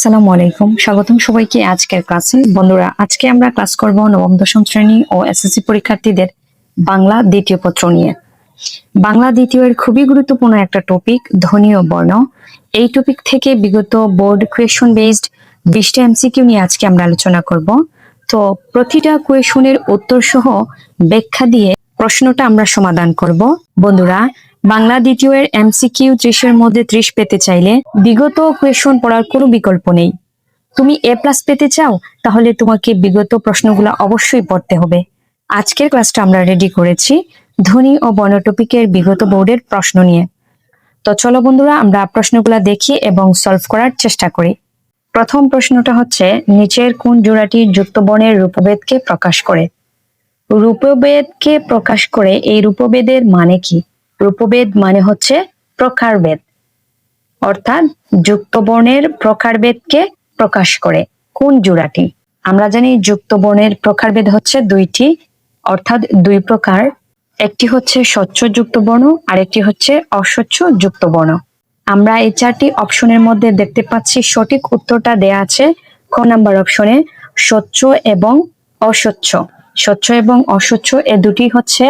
আসসালামু আলাইকুম, স্বাগতম সবাইকে আজকের ক্লাসে। বন্ধুরা, আজকে আমরা ক্লাস করব নবম দশম শ্রেণী ও এসএসসি পরীক্ষার্থীদের বাংলা দ্বিতীয় পত্র নিয়ে। বাংলা দ্বিতীয় এর খুবই গুরুত্বপূর্ণ একটা টপিক ধ্বনি ও বর্ণ। এই টপিক থেকে বিগত বোর্ড কোয়েশন বেসড 20টা এমসিকিউ নিয়ে আজকে আমরা আলোচনা করব। তো প্রতিটা কোয়েশনের উত্তর সহ ব্যাখ্যা দিয়ে প্রশ্নটা আমরা সমাধান করব। বন্ধুরা, বাংলা দ্বিতীয় এর এমসিকিউ 30 এর মধ্যে 30 পেতে চাইলে বিগত কোয়েশন পড়ার কোনো বিকল্প নেই। তুমি A+ পেতে চাও, তাহলে তোমাকে বিগত প্রশ্নগুলো অবশ্যই পড়তে হবে। আজকের ক্লাসটা আমরা রেডি করেছি ধ্বনি ও বর্ণ টপিকের বিগত বোর্ডের প্রশ্ন নিয়ে। তো চলো বন্ধুরা, আমরা প্রশ্নগুলো দেখি এবং সলভ করার চেষ্টা করি। প্রথম প্রশ্নটা হচ্ছে, নিচের কোন জোড়াটি যুক্ত বর্ণের রূপভেদকে প্রকাশ করে? রূপভেদকে প্রকাশ করে, এই রূপভেদের মানে কি? রূপভেদ মানে হচ্ছে প্রকারভেদ, অর্থাৎ যুক্ত বর্ণের প্রকারভেদকে প্রকাশ করে। কোন জোড়াটি? আমরা জানি যুক্ত বর্ণের প্রকারভেদ হচ্ছে দুইটি, অর্থাৎ দুই প্রকার। একটি হচ্ছে স্বচ্ছ যুক্ত বর্ণ, আরেকটি হচ্ছে অস্বচ্ছ যুক্ত বর্ণ। আমরা এই 4টি অপশনের মধ্যে দেখতে পাচ্ছি সঠিক উত্তরটা দেয়া আছে ক নাম্বার অপশনে, স্বচ্ছ এবং অস্বচ্ছ। স্বচ্ছ এবং অস্বচ্ছ এ দুটি হচ্ছে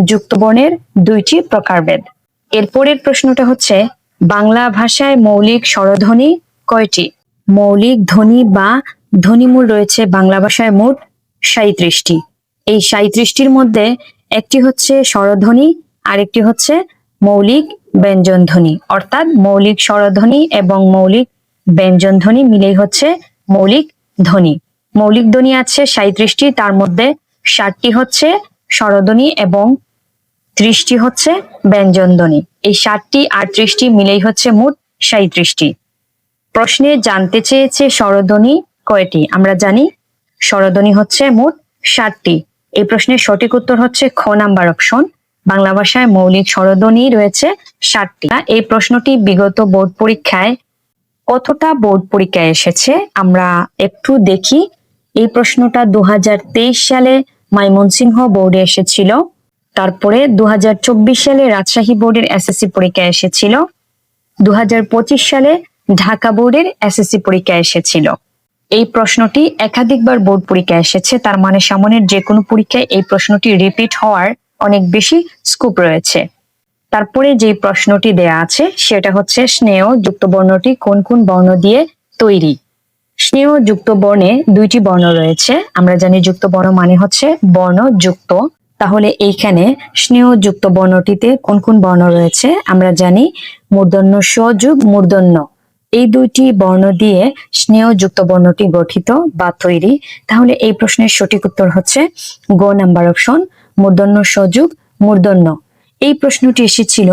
যুক্ত বর্ণের দুইটি প্রকারভেদ। এরপরের প্রশ্নটা হচ্ছে, বাংলা ভাষায় মৌলিক স্বরধ্বনি কয়টি? মৌলিক ধ্বনি বা ধ্বনিমূল রয়েছে বাংলা ভাষায় মোট 37টি। এই 37টির মধ্যে একটি হচ্ছে স্বরধ্বনি, আরেকটি হচ্ছে মৌলিক ব্যঞ্জন ধ্বনি, অর্থাৎ মৌলিক স্বরধ্বনি এবং মৌলিক ব্যঞ্জন ধ্বনি মিলেই হচ্ছে মৌলিক ধ্বনি। মৌলিক ধ্বনি আছে 37টি, তার মধ্যে 60টি হচ্ছে স্বরধ্বনি এবং 30টি হচ্ছে ব্যঞ্জন ধ্বনি। এই 60টি আর 30টি মিলেই হচ্ছে মোট 37টি। প্রশ্নে জানতে চেয়েছে স্বরধ্বনি কয়টি? আমরা জানি স্বরধ্বনি হচ্ছে মোট 60টি। এই প্রশ্নের সঠিক উত্তর হচ্ছে খ নাম্বার অপশন, বাংলা ভাষায় মৌলিক স্বরধ্বনি রয়েছে 60টি। এই প্রশ্নটি বিগত বোর্ড পরীক্ষায় কতটা বোর্ড পরীক্ষায় এসেছে আমরা একটু দেখি। এই প্রশ্নটা 2023 সালে ময়মনসিংহ বোর্ডে এসেছিল, তারপরে 2024 সালে রাজশাহী বোর্ডের এসএসসি পরীক্ষায় এসেছিল, 2025 সালে ঢাকা বোর্ডের এসএসসি পরীক্ষায় এসেছিল। এই প্রশ্নটি একাধিকবার বোর্ড পরীক্ষায় এসেছে, তার মানে সামনের যে কোনো পরীক্ষায় এই প্রশ্নটি রিপিট হওয়ার অনেক বেশি স্কোপ রয়েছে। তারপরে যে প্রশ্নটি দেয়া আছে সেটা হচ্ছে, স্নেহ যুক্ত বর্ণটি কোন কোন বর্ণ দিয়ে তৈরি? স্নেহ যুক্ত বর্ণে দুইটি বর্ণ রয়েছে। আমরা জানি যুক্ত বর্ণ মানে হচ্ছে বর্ণ যুক্ত। তাহলে এইখানে স্নেহ যুক্ত বর্ণটিতে কোন কোন বর্ণ রয়েছে? আমরা জানি মূর্ধন্য স যোগ মূর্ধন্য, এই দুইটি বর্ণ দিয়ে স্নেহ যুক্ত বর্ণটি গঠিত বা তৈরি। তাহলে এই প্রশ্নের সঠিক উত্তর হচ্ছে গ নাম্বার অপশন, মূর্ধন্য স যোগ মূর্ধন্য। এই প্রশ্নটি এসেছিল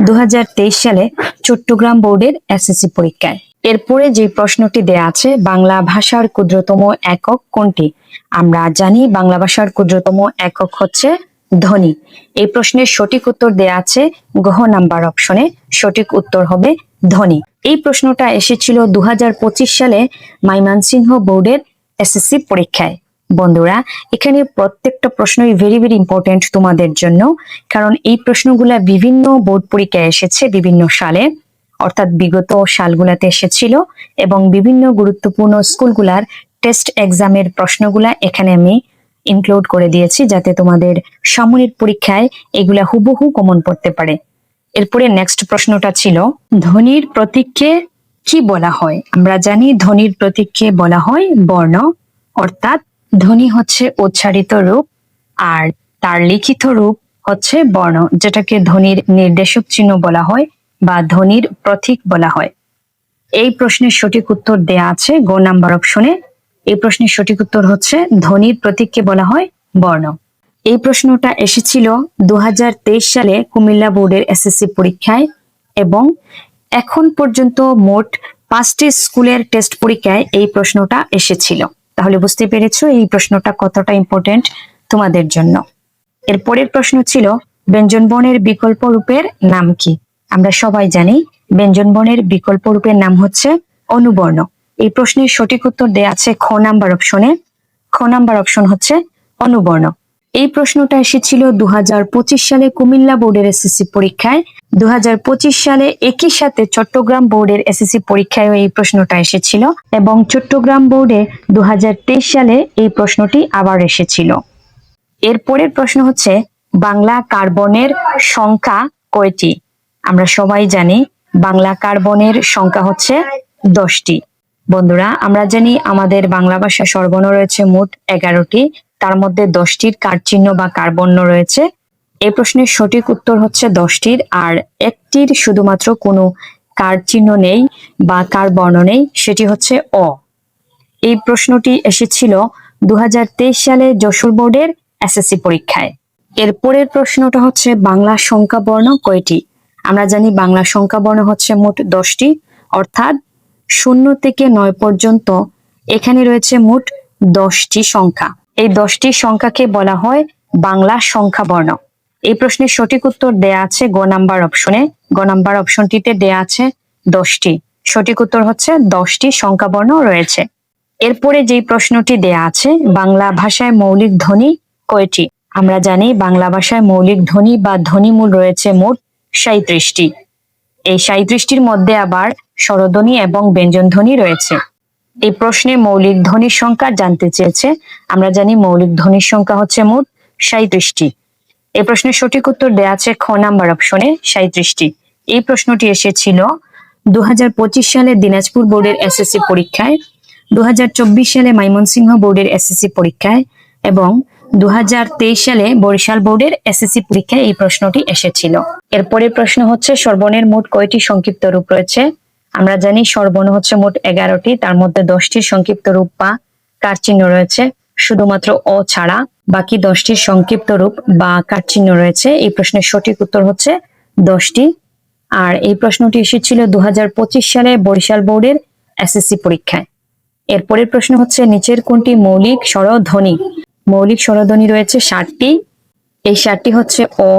2023 সালে চট্টগ্রাম বোর্ডের এসএসসি পরীক্ষায়। এরপরে যে প্রশ্নটি দেয়া আছে, বাংলা ভাষার ক্ষুদ্রতম একক কোনটি? আমরা জানি বাংলা ভাষার ক্ষুদ্রতম একক হচ্ছে ধ্বনি। এই প্রশ্নের সঠিক উত্তর দেয়া আছে ঘ নাম্বার অপশনে, সঠিক উত্তর হবে ধ্বনি। এই প্রশ্নটা এসেছিল 2025 সালে ময়মনসিংহ বোর্ডের এসএসসি পরীক্ষায়। বন্ধুরা, এখানে প্রত্যেকটা প্রশ্নই ভেরি ভেরি ইম্পর্টেন্ট তোমাদের জন্য, কারণ এই প্রশ্নগুলা বিভিন্ন বোর্ড পরীক্ষায় এসেছে বিভিন্ন সালে, অর্থাৎ বিগত সালগুলাতে এসেছিল, এবং বিভিন্ন গুরুত্বপূর্ণ স্কুলগুলার টেস্ট এক্সামের প্রশ্নগুলা এখানে আমি ইনক্লুড করে দিয়েছি, যাতে তোমাদের সামনের পরীক্ষায় এগুলা হুবহু কমন পড়তে পারে। এরপরে নেক্সট প্রশ্নটা ছিল, ধ্বনির প্রতীককে কি বলা হয়? আমরা জানি ধ্বনির প্রতীককে বলা হয় বর্ণ, অর্থাৎ ধ্বনি হচ্ছে উচ্চারিত রূপ আর তার লিখিত রূপ হচ্ছে বর্ণ, যেটাকে ধ্বনির নির্দেশক চিহ্ন বলা হয় বা ধ্বনির প্রতীক বলা হয়। এই প্রশ্নের সঠিক উত্তর দেয়া আছে গ নাম্বার অপশনে। এই প্রশ্নের সঠিক উত্তর হচ্ছে ধ্বনির প্রতীককে বলা হয় বর্ণ। এই প্রশ্নটা এসেছিল 2023 সালে কুমিল্লা বোর্ডের এসএসসি পরীক্ষায়, এবং এখন পর্যন্ত মোট 5টি স্কুলের টেস্ট পরীক্ষায় এই প্রশ্নটা এসেছিল। তাহলে বুঝতে পেরেছো এই প্রশ্নটা কতটা ইম্পর্টেন্ট তোমাদের জন্য। এরপরের প্রশ্ন ছিল, ব্যঞ্জন বর্ণের বিকল্প রূপের নাম কি? আমরা সবাই জানি ব্যঞ্জন বর্ণের বিকল্প রূপের নাম হচ্ছে অনুবর্ণ। এই প্রশ্নের সঠিক উত্তর দেয়া আছে খ নাম্বার অপশনে, খ নাম্বার অপশন হচ্ছে অনুবর্ণ। এই প্রশ্নটা এসেছিল 2025 সালে কুমিল্লা বোর্ডের এসএসসি পরীক্ষায়। 2025 সালে একই সাথে চট্টগ্রাম বোর্ডের এসএসসি পরীক্ষায় এই প্রশ্নটা এসেছিল এবং চট্টগ্রাম বোর্ডে 2023 সালে এই প্রশ্নটি আবার এসেছিল। এর পরের প্রশ্ন হচ্ছে বাংলা কার্বনের সংখ্যা কয়টি? আমরা সবাই জানি বাংলা কার্বনের সংখ্যা হচ্ছে 10টি। বন্ধুরা, আমরা জানি আমাদের বাংলা ভাষা স্বরবর্ণ রয়েছে মোট 11টি, তার মধ্যে 10টির কার চিহ্ন বা কার বর্ণ রয়েছে। এই প্রশ্নের সঠিক উত্তর হচ্ছে 10টির, আর একটির শুধুমাত্র কোনো কার চিহ্ন নেই বা কার বর্ণ নেই, সেটি হচ্ছে অ। এই প্রশ্নটি এসেছিল 2023 সালে যশোর বোর্ডের এসএসসি পরীক্ষায়। এর পরের প্রশ্নটা হচ্ছে বাংলা সংখ্যা বর্ণ কয়টি? আমরা জানি বাংলা সংখ্যা বর্ণ হচ্ছে মোট 10টি, অর্থাৎ 0 থেকে 9 পর্যন্ত এখানে রয়েছে মোট 10টি সংখ্যা। এই 10টি সংখ্যাকে বলা হয় বাংলা সংখ্যা বর্ণ। এই প্রশ্নের সঠিক উত্তর দেয়া আছে গ নাম্বার অপশনে। গ নাম্বার অপশনটিতে দেয়া আছে 10টি। সঠিক উত্তর হচ্ছে 10টি সংখ্যা বর্ণ রয়েছে। এরপরে যেই প্রশ্নটি দেয়া আছে বাংলা ভাষায় মৌলিক ধ্বনি কয়টি? আমরা জানি বাংলা ভাষায় মৌলিক ধ্বনি বা ধ্বনিমূল রয়েছে মোট 37টি। এই 37টির মধ্যে আবার স্বরধ্বনি এবং ব্যঞ্জন ধ্বনি রয়েছে। এই প্রশ্নে মৌলিক ধ্বনির সংখ্যা জানতে চেয়েছে। আমরা জানি মৌলিক ধ্বনির সংখ্যা হচ্ছে মোট 37টি। এই প্রশ্নের সঠিক উত্তর দেয়া আছে খ নাম্বার অপশনে 37টি। এই প্রশ্নটি এসেছিল 2025 সালে দিনাজপুর বোর্ডের এসএসসি পরীক্ষায়, 2024 সালে ময়মনসিংহ বোর্ডের এসএসসি পরীক্ষায় এবং 2023 সালে বরিশাল বোর্ডের এসএসসি পরীক্ষায় এই প্রশ্নটি এসেছিল। এরপরের প্রশ্ন হচ্ছে স্বরবর্ণের মোট কয়টি সংক্ষিপ্ত রূপ রয়েছে? আমরা জানি স্বরবর্ণ হচ্ছে মোট 11টি, তার মধ্যে 10টির সংক্ষিপ্ত রূপ বা কার চিহ্ন রয়েছে, শুধুমাত্র অ ছাড়া বাকি 10টির সংক্ষিপ্ত রূপ বা কার চিহ্ন রয়েছে। এই প্রশ্নের সঠিক উত্তর হচ্ছে 10টি। আর এই প্রশ্নটি এসেছিল 2025 সালে বরিশাল বোর্ডের এসএসসি পরীক্ষায়। এরপরের প্রশ্ন হচ্ছে নিচের কোনটি মৌলিক স্বরধ্বনি? মৌলিক স্বরধ্বনি রয়েছে 7টি। এই 7টি হচ্ছে অ,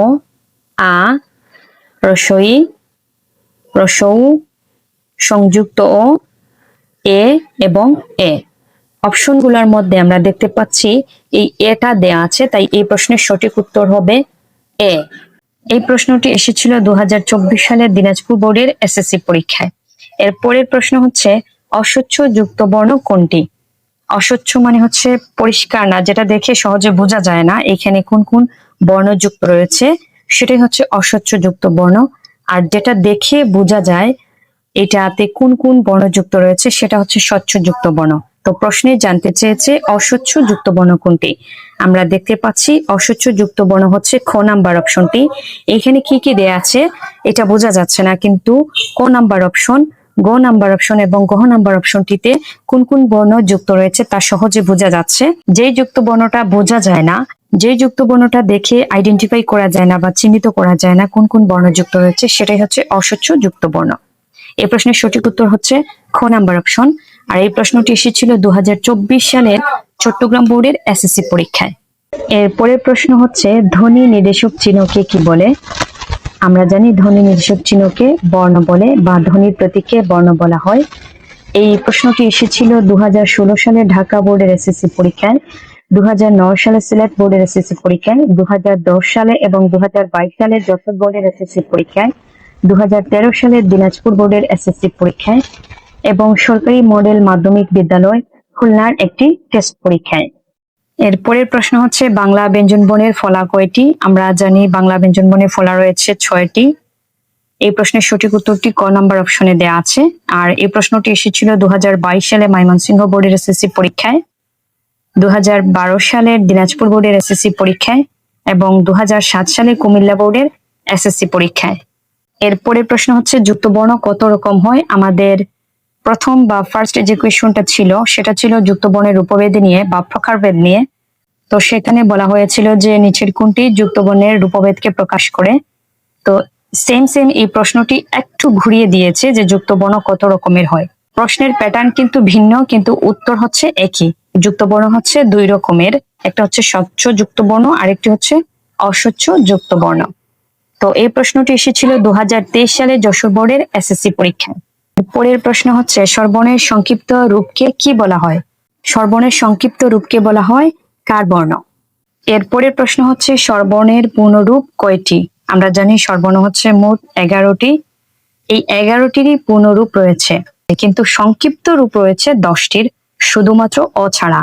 আ, রসই, রসৌ, সংযুক্ত ও, এ এবং এ। অপশনগুলোর মধ্যে আমরা দেখতে পাচ্ছি এই এটা দেয়া আছে, তাই এই প্রশ্নের সঠিক উত্তর হবে এ। এই প্রশ্নটি এসেছিল 2024 সালের দিনাজপুর বোর্ডের এসএসসি পরীক্ষায়। এর পরের প্রশ্ন হচ্ছে অস্বচ্ছ যুক্ত বর্ণ কোনটি? অস্বচ্ছ মানে হচ্ছে পরিষ্কার না, যেটা দেখে সহজে বোঝা যায় না এখানে কোন কোন বর্ণ যুক্ত রয়েছে, সেটাই হচ্ছে অস্বচ্ছ যুক্ত বর্ণ। আর যেটা দেখে বোঝা যায় এটাতে কোন কোন বর্ণ যুক্ত রয়েছে সেটা হচ্ছে স্বচ্ছ যুক্ত বর্ণ। তো প্রশ্নে জানতে চেয়েছে অস্বচ্ছ যুক্ত বর্ণ কোনটি? আমরা দেখতে পাচ্ছি অস্বচ্ছ যুক্ত বর্ণ হচ্ছে খ নাম্বার অপশনটি। এখানে কি কি দেয়া আছে এটা বোঝা যাচ্ছে না, কিন্তু ক নাম্বার অপশন, গ নাম্বার অপশন এবং গহ নাম্বার অপশনটিতে কোন কোন বর্ণ যুক্ত রয়েছে তা সহজে বোঝা যাচ্ছে। যে যুক্ত বর্ণটা বোঝা যায় না, যে যুক্ত বর্ণটা দেখে আইডেন্টিফাই করা যায় না বা চিহ্নিত করা যায় না কোন কোন বর্ণ যুক্ত রয়েছে, সেটাই হচ্ছে অস্বচ্ছ যুক্ত বর্ণ। এই প্রশ্নের সঠিক উত্তর হচ্ছে খ নাম্বার অপশন। আর এই প্রশ্নটি এসেছিল 2024 সালের চট্টগ্রাম বোর্ডের এসএসসি পরীক্ষায়। এর পরের প্রশ্ন হচ্ছে ধ্বনি নির্দেশক চিহ্নকে কি বলে? আমরা জানি ধ্বনি নির্দেশক চিহ্নকে বর্ণ বলে বা ধ্বনির প্রতীককে বর্ণ বলা হয়। এই প্রশ্নটি এসেছিল 2016 সালে ঢাকা বোর্ডের এসএসসি পরীক্ষায়, 2009 সালে সিলেট বোর্ডের এসএসসি পরীক্ষায়, 2010 সালে এবং 2022 সালে যশোর বোর্ডের এসএসসি পরীক্ষায়, 2013 সালে দিনাজপুর বোর্ডের এসএসসি পরীক্ষায় এবং সরকারি মডেল মাধ্যমিক বিদ্যালয় খুলনার একটি টেস্ট পরীক্ষায়। এর পরের প্রশ্ন হচ্ছে বাংলা ব্যঞ্জনবর্ণের ফলা কয়টি? আমরা জানি বাংলা ব্যঞ্জনবর্ণের ফলা রয়েছে 6টি। এই প্রশ্নের সঠিক উত্তরটি ক নাম্বার অপশনে দেয়া আছে। আর এই প্রশ্নটি এসেছিল 2022 সালে ময়মনসিংহ বোর্ডের এসএসসি পরীক্ষায়, 2012 সালের দিনাজপুর বোর্ডের এসএসসি পরীক্ষায় এবং 2007 সালে কুমিল্লা বোর্ডের এসএসসি পরীক্ষায়। এর পরের প্রশ্ন হচ্ছে যুক্তবর্ণ কত রকম হয়? আমাদের প্রথম বা ফার্স্ট যে কোয়েশ্চনটা ছিল সেটা ছিল যুক্তবর্ণের রূপভেদ নিয়ে বা প্রকারভেদ নিয়ে। তো সেখানে বলা হয়েছিল যে নিচের কোনটি যুক্তবর্ণের রূপভেদকে প্রকাশ করে। তো সেম এই প্রশ্নটি একটু ঘুরিয়ে দিয়েছে যে যুক্তবর্ণ কত রকমের হয়। প্রশ্নের প্যাটার্ন কিন্তু ভিন্ন, কিন্তু উত্তর হচ্ছে একই। যুক্তবর্ণ হচ্ছে 2 রকমের, একটা হচ্ছে স্বচ্ছ যুক্তবর্ণ, আরেকটি হচ্ছে অস্বচ্ছ যুক্তবর্ণ। তো এই প্রশ্নটি এসেছিল 2023 সালে যশোর বোর্ডের এসএসসি পরীক্ষায়। পরের প্রশ্ন হচ্ছে স্বরবর্ণের সংক্ষিপ্ত রূপকে কি বলা হয়? স্বরবর্ণের সংক্ষিপ্ত রূপকে বলা হয় কার বর্ণ। এরপরের প্রশ্ন হচ্ছে স্বরবর্ণের পূর্ণরূপ কয়টি? আমরা জানি স্বরবর্ণ হচ্ছে মোট 11টি। এই 11টিরই পূর্ণরূপ রয়েছে, কিন্তু সংক্ষিপ্ত রূপ রয়েছে 10টির, শুধুমাত্র অ ছাড়া।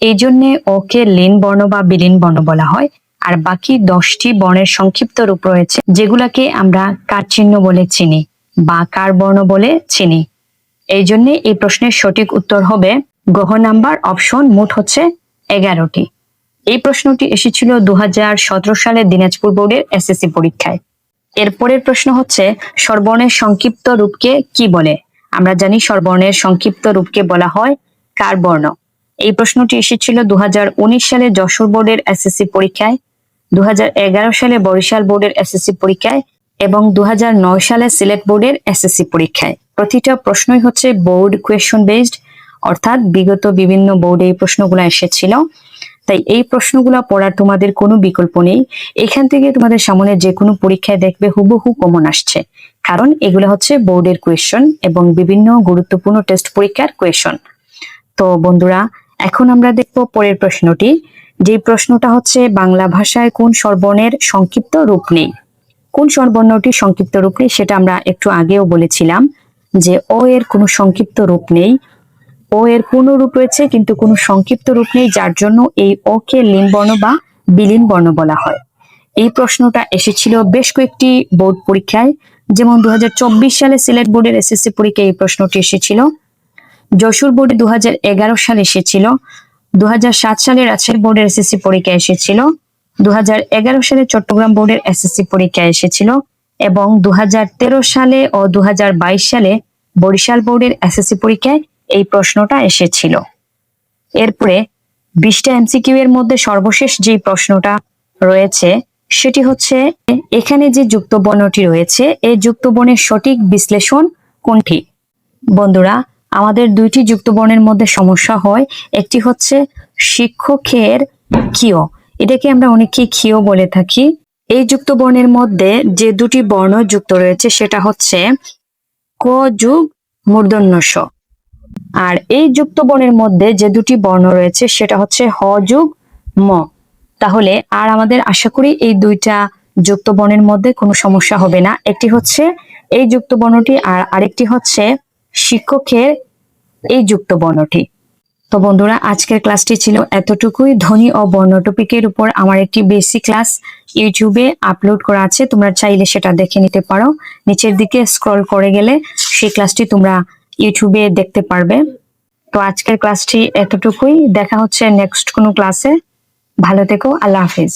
এই জন্যে অকে লীন বর্ণ বা বিলীন বর্ণ বলা হয়। আর বাকি 10টি বর্ণের সংক্ষিপ্ত রূপ রয়েছে, যেগুলাকে আমরা কার চিহ্ন বলে চিনি বা কার বর্ণ বলে চিনি। এই জন্য এই প্রশ্নের সঠিক উত্তর হবে গহ নাম্বার অপশন, মোট হচ্ছে 11টি। এই প্রশ্নটি এসেছিল 2017 সালে দিনাজপুর বোর্ডের এসএসসি পরীক্ষায়। এরপরের প্রশ্ন হচ্ছে স্বরবর্ণের সংক্ষিপ্ত রূপকে কি বলে? আমরা জানি স্বরবর্ণের সংক্ষিপ্ত রূপকে বলা হয় কার বর্ণ। এই প্রশ্নটি এসেছিল 2019 সালে যশোর বোর্ডের এসএসসি পরীক্ষায়, 2011 সালে বরিশাল বোর্ডের এসএসসি পরীক্ষায় এবং 2009 সালে সিলেট বোর্ডের এসএসসি পরীক্ষায়। প্রতিটা প্রশ্নই হচ্ছে বোর্ড কোয়েশ্চন বেসড, অর্থাৎ বিগত বিভিন্ন বোর্ডে এই প্রশ্নগুলো এসেছিল। তাই এই প্রশ্নগুলো পড়ার তোমাদের কোনো বিকল্প নেই। এখান থেকে তোমাদের সামনে যে কোনো পরীক্ষায় দেখবে হুবহু কমন আসছে, কারণ এগুলো হচ্ছে বোর্ডের কোয়েশ্চন এবং বিভিন্ন গুরুত্বপূর্ণ টেস্ট পরীক্ষার কোয়েশ্চন। তো বন্ধুরা, এখন আমরা দেখব পরের প্রশ্নটি। যে প্রশ্নটা হচ্ছে বাংলা ভাষায় কোন স্বরবর্ণের সংক্ষিপ্ত রূপ নেই? কোন স্বরবর্ণটি সংক্ষিপ্ত রূপ নেই সেটা আমরা একটু আগেও বলেছিলাম যে অ এর কোনো সংক্ষিপ্ত রূপ নেই। ও এর পূর্ণ রূপ রয়েছে কিন্তু কোনো সংক্ষিপ্ত রূপ নেই, যার জন্য এই অ কে লীন বর্ণ বা বিলীন বর্ণ বলা হয়। এই প্রশ্নটা এসেছিল বেশ কয়েকটি বোর্ড পরীক্ষায়, যেমন 2024 সালে সিলেট বোর্ডের এসএসসি পরীক্ষায় এই প্রশ্নটি এসেছিল, যশোর বোর্ডে 2011 সালে এসেছিল, 2007 সালে রাজশাহী বোর্ডের এসএসসি পরীক্ষায় এসেছিল, 2011 সালে চট্টগ্রাম বোর্ডের এসএসসি পরীক্ষায় এসেছিল এবং 2013 সালে ও 2022 সালে বরিশাল বোর্ডের এসএসসি পরীক্ষায় এই প্রশ্নটা এসেছিল। এরপরে 20টা এমসিকিউ এর মধ্যে সর্বশেষ যে প্রশ্নটা রয়েছে সেটি হচ্ছে এখানে যে যুক্ত বর্ণটি রয়েছে এই যুক্ত বর্ণের সঠিক বিশ্লেষণ কোনটি? বন্ধুরা, আমাদের দুইটি যুক্ত বর্ণের মধ্যে সমস্যা হয়। একটি হচ্ছে শিক্ষকের ক্ষীয়, এটাকে আমরা অনেকেই ক্ষীয় বলে থাকি। এই যুক্ত বর্ণের মধ্যে যে দুটি বর্ণ যুক্ত রয়েছে সেটা হচ্ছে ক যোগ মূর্ধন্য ষ, আর এই যুক্ত বর্ণের মধ্যে যে দুটি বর্ণ রয়েছে সেটা হচ্ছে হ যোগ ম। তাহলে আর আমাদের আশা করি এই দুইটা যুক্ত বর্ণের মধ্যে কোনো সমস্যা হবে না। একটি হচ্ছে এই যুক্ত বর্ণটি আর আরেকটি হচ্ছে শিক্ষকের এই যুক্ত বর্ণটি। তো বন্ধুরা, আজকের ক্লাসটি ছিল এতটুকুই। ধ্বনি ও বর্ণ টপিকের উপর আমার একটি বেসিক ক্লাস ইউটিউবে আপলোড করা আছে, তোমরা চাইলে সেটা দেখে নিতে পারো। নিচের দিকে স্ক্রল করে গেলে সেই ক্লাসটি তোমরা ইউটিউবে দেখতে পারবে। তো আজকের ক্লাসটি এতটুকুই, দেখা হচ্ছে নেক্সট কোনো ক্লাসে। ভালো থেকো, আল্লাহ হাফিজ।